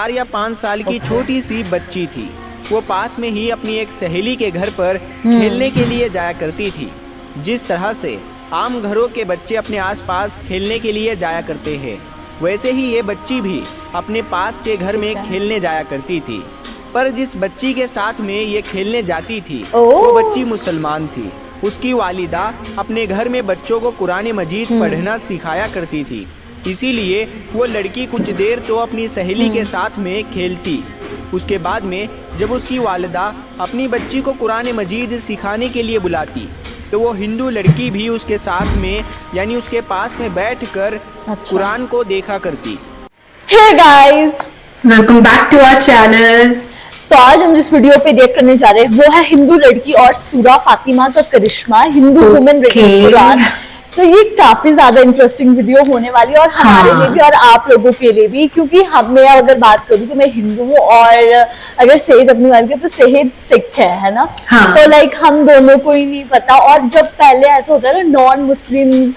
4 या 5 साल की छोटी सी बच्ची थी। वो पास में ही अपनी एक सहेली के घर पर खेलने के लिए जाया करती थी। जिस तरह से आम घरों के बच्चे अपने आसपास खेलने के लिए जाया करते हैं, वैसे ही ये बच्ची भी अपने पास के घर में खेलने जाया करती थी। पर जिस बच्ची के साथ में ये खेलने जाती थी वो बच्ची मुसलमान थी। उसकी वालिदा अपने घर में बच्चों को कुरान मजीद पढ़ना सिखाया करती थी, इसीलिए वो लड़की कुछ देर तो अपनी सहेली के साथ में खेलती। उसके बाद में जब उसकी वालिदा अपनी बच्ची को कुरान मजीद सिखाने के लिए बुलाती तो वो हिंदू लड़की भी उसके साथ में यानी उसके पास में बैठकर कुरान को देखा करती। Hey guys, welcome back to our channel. तो आज हम जिस वीडियो पे देख करने जा रहे हैं वो है हिंदू लड़की और सूरा फातिमा का करिश्मा, हिंदू वुमेन रीडिंग कुरान। तो ये काफी ज्यादा इंटरेस्टिंग वीडियो होने वाली है और हमारे लिए भी और आप लोगों के लिए भी, क्योंकि मैं अगर बात करूँ तो मैं हिंदू हूँ और अगर सेहत अपनी बात करें तो सेहत सिख है ना। तो लाइक हम दोनों को ही नहीं पता। और जब पहले ऐसा होता है ना नॉन मुस्लिम्स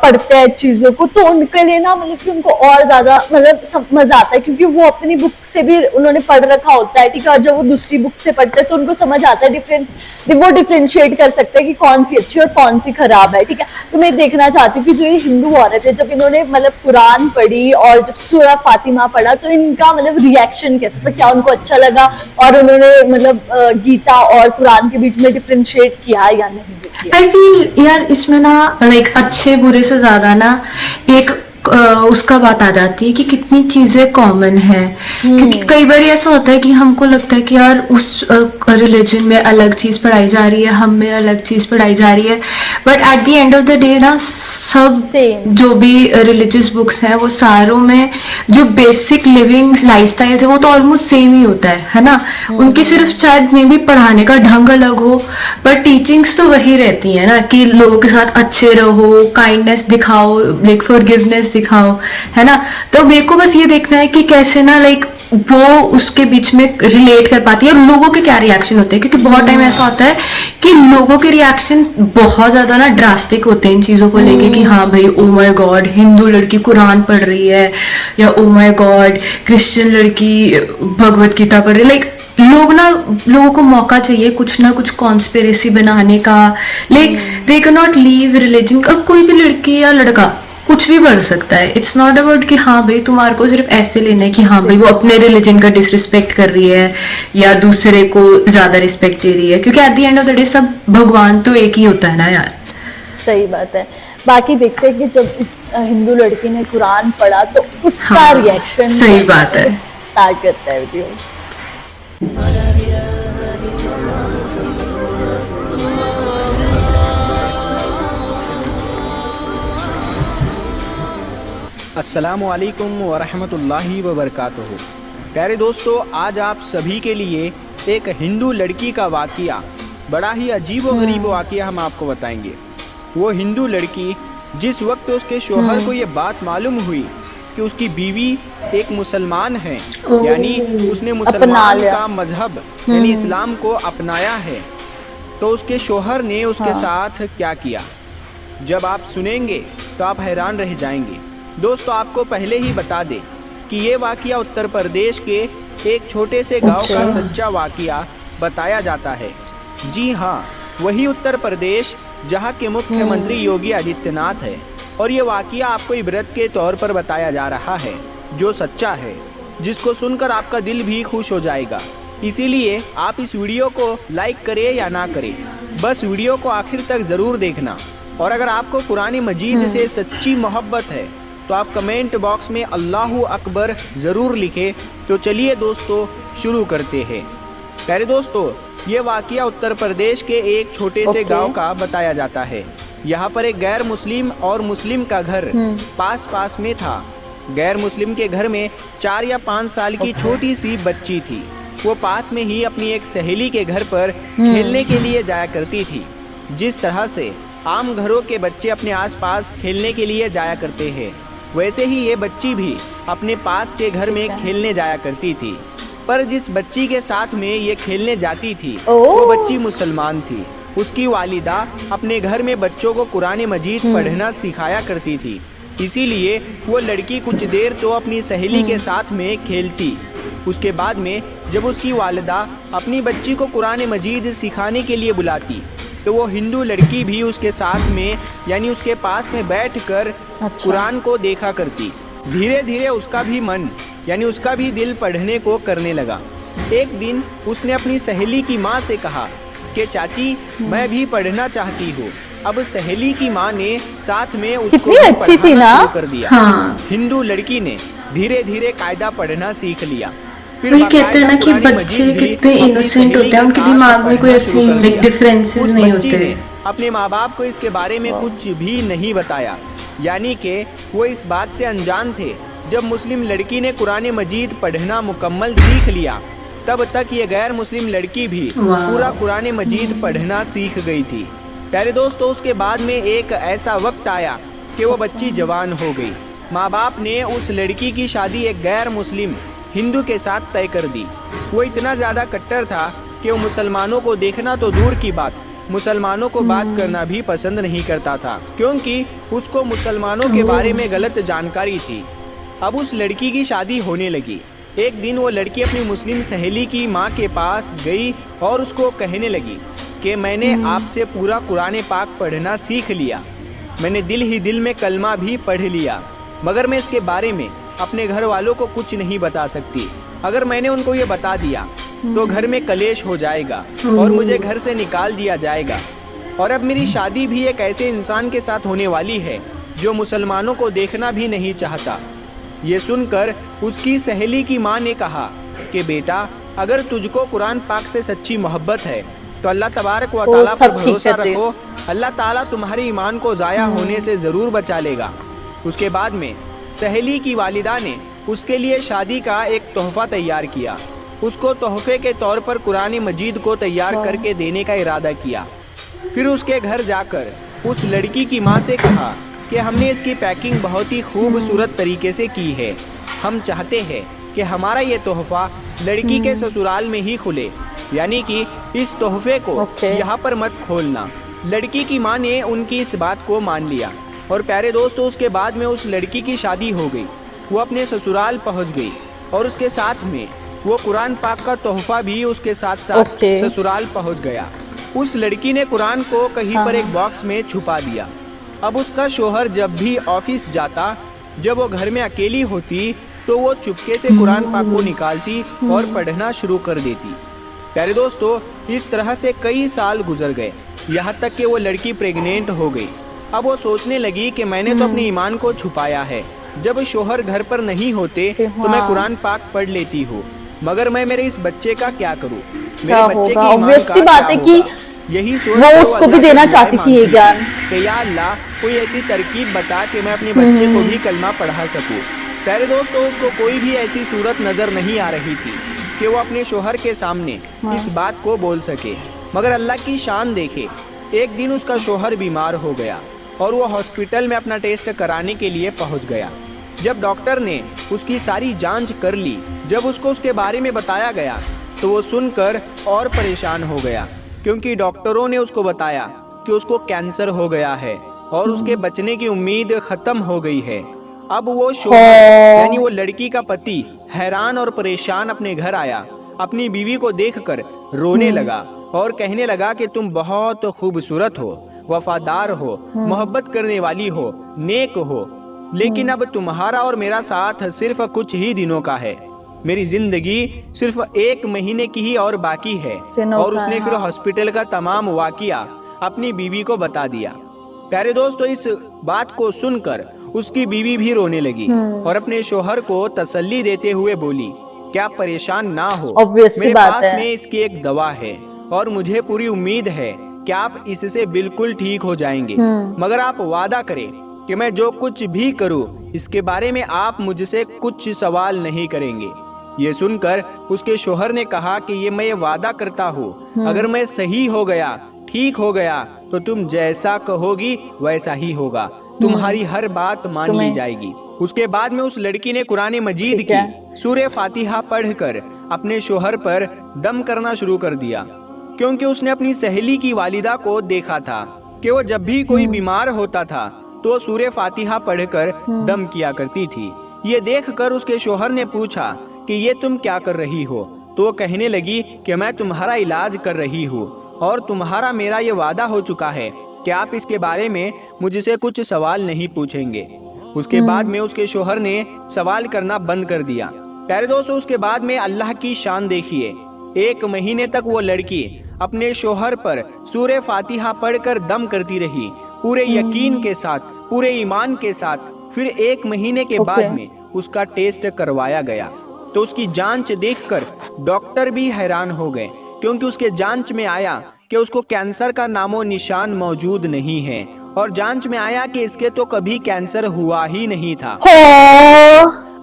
पढ़ते हैं चीजों को, तो उनके लिए ना मतलब कि उनको और ज्यादा मतलब मजा आता है, क्योंकि वो अपनी बुक से भी उन्होंने पढ़ रखा होता है, ठीक है। और जब वो दूसरी बुक से पढ़ते हैं तो उनको समझ आता है डिफरेंस, वो डिफरेंशिएट कर सकते हैं कि कौन सी अच्छी और कौन सी खराब है, ठीक है। तो मैं देखना चाहती हूँ कि जो ये हिंदू औरत है जब इन्होंने मतलब कुरान पढ़ी और जब सूरा फातिमा पढ़ा तो इनका मतलब रिएक्शन कैसा था, क्या उनको अच्छा लगा और उन्होंने मतलब गीता और कुरान के बीच में डिफरेंशिएट किया या नहीं। आई फील यार इसमें ना लाइक अच्छे बुरे से ज्यादा ना एक उसका बात आ जाती है कि कितनी चीजें कॉमन है। क्योंकि कई बार ऐसा होता है कि हमको लगता है कि यार उस रिलीजन में अलग चीज पढ़ाई जा रही है, हम में अलग चीज पढ़ाई जा रही है, but at the end of the day ना सब जो भी रिलीजियस बुक्स हैं वो सारों में जो बेसिक लिविंग लाइफस्टाइल है वो तो ऑलमोस्ट सेम ही होता है ना। उनकी सिर्फ शायद में भी पढ़ाने का ढंग अलग हो, बट टीचिंग्स तो वही रहती है ना कि लोगों के साथ अच्छे रहो, काइंडनेस दिखाओ, लाइक फॉरगिवनेस दिखाओ, है ना। तो मेरे को बस ये देखना है कि कैसे ना लाइक वो उसके बीच में रिलेट कर पाती है और लोगों के क्या रिएक्शन होते हैं। क्योंकि बहुत टाइम ऐसा होता है कि लोगों के रिएक्शन बहुत ज्यादा ना ड्रास्टिक होते हैं इन चीजों को लेके कि हाँ भाई ओ माय गॉड हिंदू लड़की कुरान पढ़ रही है, या ओ माय गॉड क्रिश्चियन लड़की भगवत गीता पढ़ रही है। लाइक लोगों को मौका चाहिए कुछ ना कुछ कॉन्स्पिरेसी बनाने का। Like they can not leave religion. अब कोई भी लड़की या लड़का कुछ भी बढ़ सकता है। इट्स नॉट अबाउट कि हाँ भाई तुम्हारे को सिर्फ ऐसे लेना है कि हाँ भाई वो अपने रिलीजन का डिसरिस्पेक्ट कर रही है या दूसरे को ज्यादा रिस्पेक्ट दे रही है, क्योंकि at the end of the day सब भगवान तो एक ही होता है ना यार। सही बात है। बाकी देखते हैं कि जब इस हिंदू लड़की ने कुरान पढ़ा तो उसका रिएक्शन। सही बात है। स्टार्ट करता है वीडियो। अस्सलामुअलैकुम वरहमतुल्लाहि वबरकातुहू। प्यारे दोस्तों, आज आप सभी के लिए एक हिंदू लड़की का वाक़िया, बड़ा ही अजीब व गरीब वाक़िया हम आपको बताएंगे। वो हिंदू लड़की जिस वक्त उसके शोहर को ये बात मालूम हुई कि उसकी बीवी एक मुसलमान है, यानी उसने मुसलमान का मजहब यानी इस्लाम को अपनाया है, तो उसके शोहर ने उसके साथ क्या किया, जब आप सुनेंगे तो आप हैरान रह जाएंगे। दोस्तों, आपको पहले ही बता दें कि ये वाक़िया उत्तर प्रदेश के एक छोटे से गांव का सच्चा वाक़िया बताया जाता है। जी हाँ, वही उत्तर प्रदेश जहां के मुख्यमंत्री योगी आदित्यनाथ है। और ये वाक़िया आपको इबरत के तौर पर बताया जा रहा है, जो सच्चा है, जिसको सुनकर आपका दिल भी खुश हो जाएगा। इसीलिए आप इस वीडियो को लाइक करें या ना करें, बस वीडियो को आखिर तक ज़रूर देखना। और अगर आपको कुरान मजीद से सच्ची मोहब्बत है तो आप कमेंट बॉक्स में अल्लाहू अकबर ज़रूर लिखें। तो चलिए दोस्तों शुरू करते हैं। प्यारे दोस्तों, ये वाक़िया उत्तर प्रदेश के एक छोटे से गांव का बताया जाता है। यहाँ पर एक गैर मुस्लिम और मुस्लिम का घर पास पास में था। गैर मुस्लिम के घर में 4 या 5 साल की छोटी सी बच्ची थी। वो पास में ही अपनी एक सहेली के घर पर खेलने के लिए जाया करती थी। जिस तरह से आम घरों के बच्चे अपने आसपास खेलने के लिए जाया करते हैं, वैसे ही ये बच्ची भी अपने पास के घर में खेलने जाया करती थी। पर जिस बच्ची के साथ में ये खेलने जाती थी वो बच्ची मुसलमान थी। उसकी वालिदा अपने घर में बच्चों को कुरान मजीद पढ़ना सिखाया करती थी, इसीलिए वो लड़की कुछ देर तो अपनी सहेली के साथ में खेलती। उसके बाद में जब उसकी वालिदा अपनी बच्ची को कुरान मजीद सिखाने के लिए बुलाती तो वो हिंदू लड़की भी उसके साथ में यानी उसके पास में बैठकर कुरान को देखा करती। धीरे धीरे उसका भी मन यानी उसका भी दिल पढ़ने को करने लगा। एक दिन उसने अपनी सहेली की माँ से कहा कि चाची मैं भी पढ़ना चाहती हूँ। अब सहेली की माँ ने साथ में उसको कितनी अच्छी थी ना? शुरू कर दिया। हाँ। हिंदू लड़की ने धीरे धीरे कायदा पढ़ना सीख लिया। वही कहते हैं ना कि बच्चे कितने इनोसेंट होते हैं, उनके दिमाग में कोई ऐसी लाइक डिफरेंसेस नहीं होते। अपने माँ बाप को इसके बारे में कुछ भी नहीं बताया, यानी कि वो इस बात से अनजान थे। जब मुस्लिम लड़की ने कुरान मजीद पढ़ना मुकम्मल सीख लिया तब तक ये गैर मुस्लिम लड़की भी पूरा कुरान मजीद पढ़ना सीख गई थी। प्यारे दोस्तों, उसके बाद में एक ऐसा वक्त आया कि वो बच्ची जवान हो गई। माँ बाप ने उस लड़की की शादी एक गैर मुस्लिम हिंदू के साथ तय कर दी। वो इतना ज़्यादा कट्टर था कि वो मुसलमानों को देखना तो दूर की बात, मुसलमानों को बात करना भी पसंद नहीं करता था, क्योंकि उसको मुसलमानों के बारे में गलत जानकारी थी। अब उस लड़की की शादी होने लगी। एक दिन वो लड़की अपनी मुस्लिम सहेली की माँ के पास गई और उसको कहने लगी कि मैंने आपसे पूरा कुरान पाक पढ़ना सीख लिया, मैंने दिल ही दिल में कलमा भी पढ़ लिया, मगर मैं इसके बारे में अपने घर वालों को कुछ नहीं बता सकती। अगर मैंने उनको ये बता दिया तो घर में कलेश हो जाएगा और मुझे घर से निकाल दिया जाएगा। और अब मेरी शादी भी एक ऐसे इंसान के साथ होने वाली है जो मुसलमानों को देखना भी नहीं चाहता। ये सुनकर उसकी सहेली की माँ ने कहा कि बेटा, अगर तुझको कुरान पाक से सच्ची मोहब्बत है तो अल्लाह तबारक व तआला पर भरोसा रखो, अल्लाह ताला तुम्हारे ईमान को ज़ाया होने से ज़रूर बचा लेगा। उसके बाद में सहेली की वालिदा ने उसके लिए शादी का एक तोहफा तैयार किया। उसको तोहफे के तौर पर कुरान मजीद को तैयार करके देने का इरादा किया। फिर उसके घर जाकर उस लड़की की माँ से कहा कि हमने इसकी पैकिंग बहुत ही खूबसूरत तरीके से की है, हम चाहते हैं कि हमारा ये तोहफा लड़की के ससुराल में ही खुले, यानी कि इस तोहफे को यहाँ पर मत खोलना। लड़की की माँ ने उनकी इस बात को मान लिया और प्यारे दोस्तों, उसके बाद में उस लड़की की शादी हो गई। वो अपने ससुराल पहुंच गई और उसके साथ में वो कुरान पाक का तोहफा भी उसके साथ साथ ससुराल पहुंच गया। उस लड़की ने कुरान को कहीं पर एक बॉक्स में छुपा दिया। अब उसका शोहर जब भी ऑफिस जाता, जब वो घर में अकेली होती तो वो चुपके से कुरान पाक को निकालती और पढ़ना शुरू कर देती। प्यारे दोस्तों, इस तरह से कई साल गुजर गए, यहाँ तक कि वो लड़की प्रेग्नेंट हो गई। अब वो सोचने लगी कि मैंने तो अपने ईमान को छुपाया है, जब शोहर घर पर नहीं होते तो मैं कुरान पाक पढ़ लेती हूँ, मगर मैं मेरे इस बच्चे का क्या करूँ, मेरे बच्चे की ईमान का बात है कि यही सोच वो उसको भी देना चाहती थी ये ज्ञान कि या अल्लाह कोई ऐसी तरकीब बता कि मैं अपने बच्चे को भी कलमा पढ़ा सकूँ। प्यारे दोस्तों, उसको कोई भी ऐसी सूरत नजर नहीं आ रही थी कि वो अपने शोहर के सामने इस बात को बोल सके, मगर अल्लाह की शान देखे, एक दिन उसका शोहर बीमार हो गया और वो हॉस्पिटल में अपना टेस्ट कराने के लिए पहुंच गया। जब डॉक्टर ने उसकी सारी जांच कर ली, जब उसको उसके बारे में बताया गया तो वो सुनकर और परेशान हो गया, क्योंकि डॉक्टरों ने उसको बताया कि उसको कैंसर हो गया है और उसके बचने की उम्मीद खत्म हो गई है। अब वो शोहर यानी वो लड़की का पति हैरान और परेशान अपने घर आया, अपनी बीवी को देखकर रोने लगा और कहने लगा कि तुम बहुत खूबसूरत हो, वफादार हो, मोहब्बत करने वाली हो, नेक हो, लेकिन अब तुम्हारा और मेरा साथ सिर्फ कुछ ही दिनों का है, मेरी जिंदगी सिर्फ 1 महीने की ही और बाकी है। और उसने फिर हॉस्पिटल का तमाम वाकिया अपनी बीवी को बता दिया। प्यारे दोस्तों, इस बात को सुनकर उसकी बीवी भी रोने लगी और अपने शोहर को तसल्ली देते हुए बोली कि आप परेशान ना हो, मेरे पास में इसकी एक दवा है और मुझे पूरी उम्मीद है कि आप इससे बिल्कुल ठीक हो जाएंगे, मगर आप वादा करें कि मैं जो कुछ भी करूं इसके बारे में आप मुझसे कुछ सवाल नहीं करेंगे। ये सुनकर उसके शोहर ने कहा कि ये मैं वादा करता हूँ, अगर मैं सही हो गया, ठीक हो गया तो तुम जैसा कहोगी वैसा ही होगा, तुम्हारी हर बात मान ली जाएगी। उसके बाद में उस लड़की ने कुरान मजीद की सूरह फातिहा पढ़कर अपने शोहर पर दम करना शुरू कर दिया, क्योंकि उसने अपनी सहेली की वालिदा को देखा था कि वो जब भी कोई बीमार होता था तो सूरह फातिहा पढ़कर दम किया करती थी। ये देखकर उसके शोहर ने पूछा कि ये तुम क्या कर रही हो? तो वो कहने लगी कि मैं तुम्हारा इलाज कर रही हूँ और तुम्हारा मेरा ये वादा हो चुका है कि आप इसके बारे में मुझसे कुछ सवाल नहीं पूछेंगे। उसके बाद में उसके शोहर ने सवाल करना बंद कर दिया। प्यारे दोस्तों, उसके बाद में अल्लाह की शान देखिए, 1 महीने तक वो लड़की अपने शोहर पर सूरे फातिहा पढ़कर दम करती रही, पूरे यकीन के साथ, पूरे ईमान के साथ। फिर 1 महीने के बाद में उसका टेस्ट करवाया गया तो उसकी जांच देखकर डॉक्टर भी हैरान हो गए, क्योंकि उसके जांच में आया कि उसको कैंसर का नामो निशान मौजूद नहीं है और जांच में आया कि इसके तो कभी कैंसर हुआ ही नहीं था।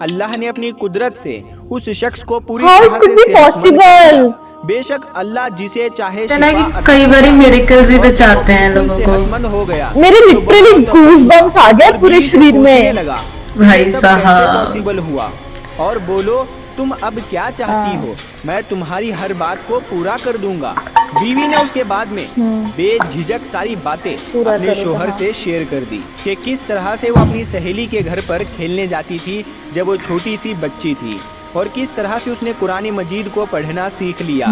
अल्लाह ने अपनी कुदरत से उस शख्स को पूरी तरह से सेहतमंद किया। बेशक अल्लाह जिसे चाहे कि कई बार मिरेकल्स ही बचाते हैं लोगों को। सेहतमंद हो गया। मेरे लिटरली गूज़बम्स आ गए पूरे शरीर में लगा भाई साहब। पॉसिबल हुआ और बोलो तुम अब क्या चाहती हो, मैं तुम्हारी हर बात को पूरा कर दूंगा। बीवी ने उसके बाद में बेझिझक सारी बातें अपने शोहर से शेयर कर दी कि किस तरह से वो अपनी सहेली के घर पर खेलने जाती थी जब वो छोटी सी बच्ची थी, और किस तरह से उसने कुरान मजीद को पढ़ना सीख लिया,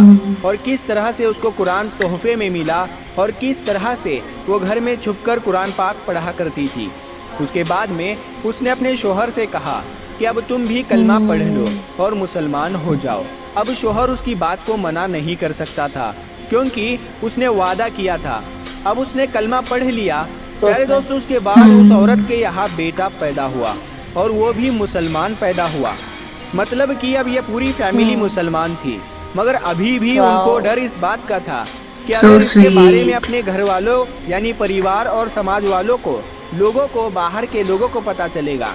और किस तरह से उसको कुरान तोहफे में मिला, और किस तरह से वो घर में छुपकर कुरान पाक पढ़ा करती थी। उसके बाद में उसने अपने शोहर से कहा कि अब तुम भी कलमा पढ़ लो और मुसलमान हो जाओ। अब शोहर उसकी बात को मना नहीं कर सकता था, क्योंकि उसने वादा किया था। अब उसने कलमा पढ़ लिया। प्यारे दोस्तों, उसके बाद उस औरत के यहाँ बेटा पैदा हुआ और वो भी मुसलमान पैदा हुआ। मतलब कि अब ये पूरी फैमिली मुसलमान थी, मगर अभी भी उनको डर इस बात का था कि अगर इसके बारे में अपने घर वालों यानी परिवार और समाज वालों को, लोगों को, बाहर के लोगों को पता चलेगा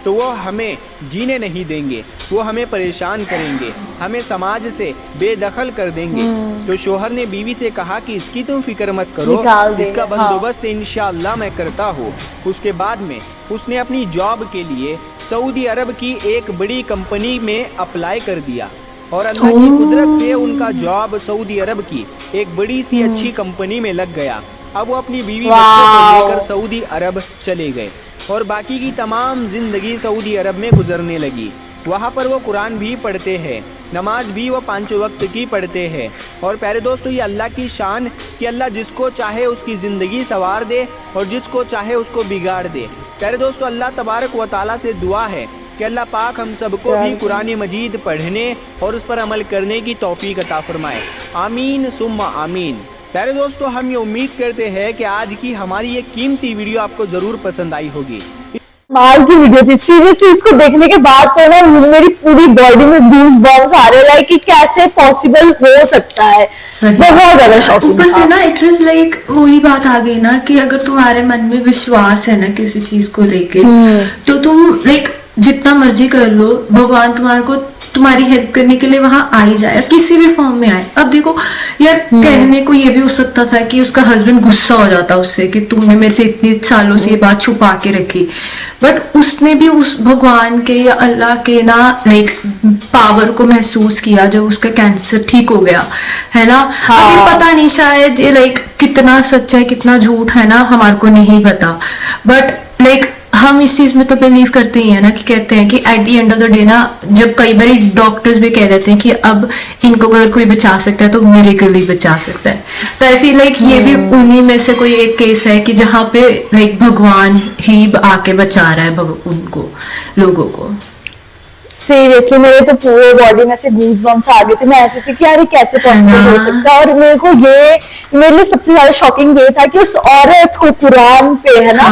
तो वो हमें जीने नहीं देंगे, वो हमें परेशान करेंगे, हमें समाज से बेदखल कर देंगे। तो शोहर ने बीवी से कहा कि इसकी तुम फिक्र मत करो, इसका बंदोबस्त इंशाअल्लाह मैं करता हूँ। उसके बाद में उसने अपनी जॉब के लिए सऊदी अरब की एक बड़ी कंपनी में अप्लाई कर दिया और अल्लाह की कुदरत से उनका जॉब सऊदी अरब की एक बड़ी सी अच्छी कंपनी में लग गया। अब वो अपनी बीवी बच्चों को लेकर सऊदी अरब चले गए और बाकी की तमाम जिंदगी सऊदी अरब में गुजरने लगी। वहाँ पर वो कुरान भी पढ़ते हैं, नमाज भी वो 5 वक्त की पढ़ते हैं। और प्यारे दोस्तों, ये अल्लाह की शान कि अल्लाह जिसको चाहे उसकी ज़िंदगी संवार दे और जिसको चाहे उसको बिगाड़ दे। प्यारे दोस्तों, अल्लाह तबारक व तआला से दुआ है कि अल्लाह पाक हम सबको भी कुरान मजीद पढ़ने और उस पर अमल करने की तौफीक अता फरमाए। आमीन सुम्मा आमीन। प्यारे दोस्तों, हम ये उम्मीद करते हैं कि आज की हमारी ये कीमती वीडियो आपको ज़रूर पसंद आई होगी। कमाल की वीडियो थी सीरियसली। इसको देखने के बाद तो ना मेरी पूरी बॉडी में गूज़बम्स आ रहे हैं, लाइक कि कैसे पॉसिबल हो सकता है। बहुत ज्यादा शॉकिंग। ऊपर से ना इट इज लाइक वही बात आ गई ना कि अगर तुम्हारे मन में विश्वास है ना किसी चीज को लेके, तो तुम लाइक जितना मर्जी कर लो, भगवान तुम्हारे को तुम्हारी हेल्प करने के लिए वहां आ ही जाए, किसी भी फॉर्म में आए। अब देखो यार, कहने को ये भी हो सकता था कि उसका हस्बैंड गुस्सा हो जाता उससे कि तुमने मेरे से इतनी सालों से ये बात छुपा के रखी, बट उसने भी उस भगवान के या अल्लाह के ना लाइक पावर को महसूस किया जब उसका कैंसर ठीक हो गया, है ना। अभी पता नहीं शायद ये लाइक कितना सच है कितना झूठ है ना, हमारे को नहीं पता, बट लाइक हम इस चीज में तो बिलीव करते ही है ना, कि कहते हैं कि at the end of the day ना, जब कई बार डॉक्टर्स भी कह देते हैं कि अब इनको अगर कोई बचा सकता है तो मिरेकल ही बचा सकता है। तो आई फील लाइक ये भी उन्हीं में से कोई एक केस है कि जहाँ पे लाइक भगवान ही आके बचा रहा है उनको, लोगों को। सीरियसली मेरे तो पूरे बॉडी में से गूज़बम्स आ गए थे। मैं ऐसे थी कि यार ये कैसे पॉसिबल हो सकता है। और मेरे को ये, मेरे लिए सबसे ज्यादा शॉकिंग ये था कि उस औरत को कुरान पे, है ना,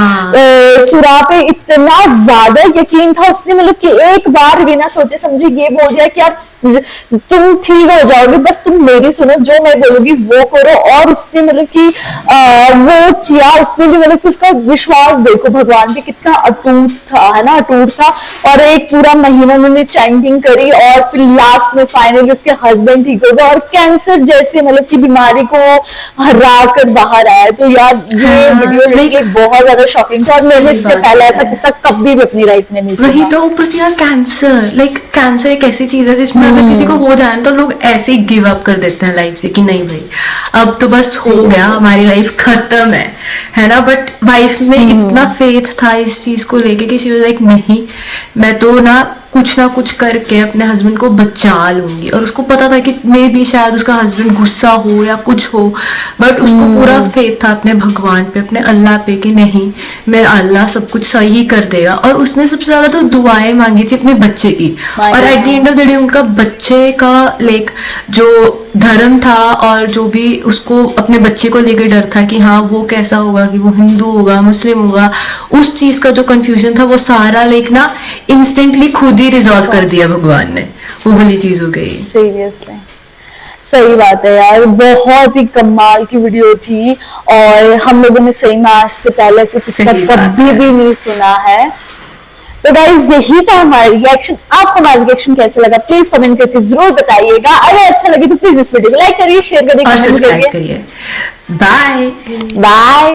सूरा पे इतना ज्यादा यकीन था। उसने मतलब कि एक बार बिना सोचे समझे ये बोल दिया कि यार तुम ठीक हो जाओगे, बस तुम मेरी सुनो, जो मैं बोलूंगी वो करो। और उसने मतलब कि वो किया। उसने भी मतलब कि उसका विश्वास देखो भगवान पे कितना अटूट था, है ना, अटूट था। और एक पूरा महीना उन्होंने चैंटिंग करी और फिर लास्ट में फाइनली उसके हस्बैंड ठीक हो गए और कैंसर जैसे मतलब की बीमारी को हरा कर बाहर आया। तो यार ये वीडियो बहुत ज्यादा शॉकिंग था और मैंने इससे पहले ऐसा किस्सा कभी भी अपनी लाइफ में नहीं सुना। वही तो, ऊपर से यार कैंसर एक ऐसी चीज है जिसमें अगर किसी को हो जाए तो लोग ऐसे ही गिव अप कर देते हैं लाइफ से कि नहीं भाई अब तो बस हो गया, हमारी लाइफ खत्म है ना। बट वाइफ में इतना फेथ था इस चीज को लेके कि शी वाज लाइक नहीं, मैं तो ना कुछ ना कुछ करके अपने हस्बैंड को बचा लूंगी, और उसको पता था कि मे भी शायद उसका हस्बैंड गुस्सा हो या कुछ हो, बट उसको पूरा फेथ था अपने भगवान पे, अपने अल्लाह पे कि नहीं, मेरा अल्लाह सब कुछ सही कर देगा। और उसने सबसे ज्यादा तो दुआएं मांगी थी अपने बच्चे की, और at the end of the day उनका बच्चे का लाइक जो धर्म था और जो भी उसको अपने बच्चे को लेकर डर था कि हाँ वो कैसा होगा, कि वो हिंदू होगा मुस्लिम होगा, उस चीज का जो कंफ्यूजन था वो सारा लाइक ना इंस्टेंटली खुद ही रिजॉल्व कर दिया भगवान ने, वो वाली चीज हो गई। सीरियसली सही बात है यार, बहुत ही कमाल की वीडियो थी, और हम लोगों ने सही में आज से पहले से किस्सा कभी भी नहीं सुना है। तो गाइस यही था हमारा रिएक्शन। आपको हमारा रिएक्शन कैसे लगा प्लीज कमेंट करके जरूर बताइएगा। अगर अच्छा लगे तो प्लीज इस वीडियो को लाइक करिए, शेयर करिए, और कमेंट सब्सक्राइब करिए। करिए। Bye bye.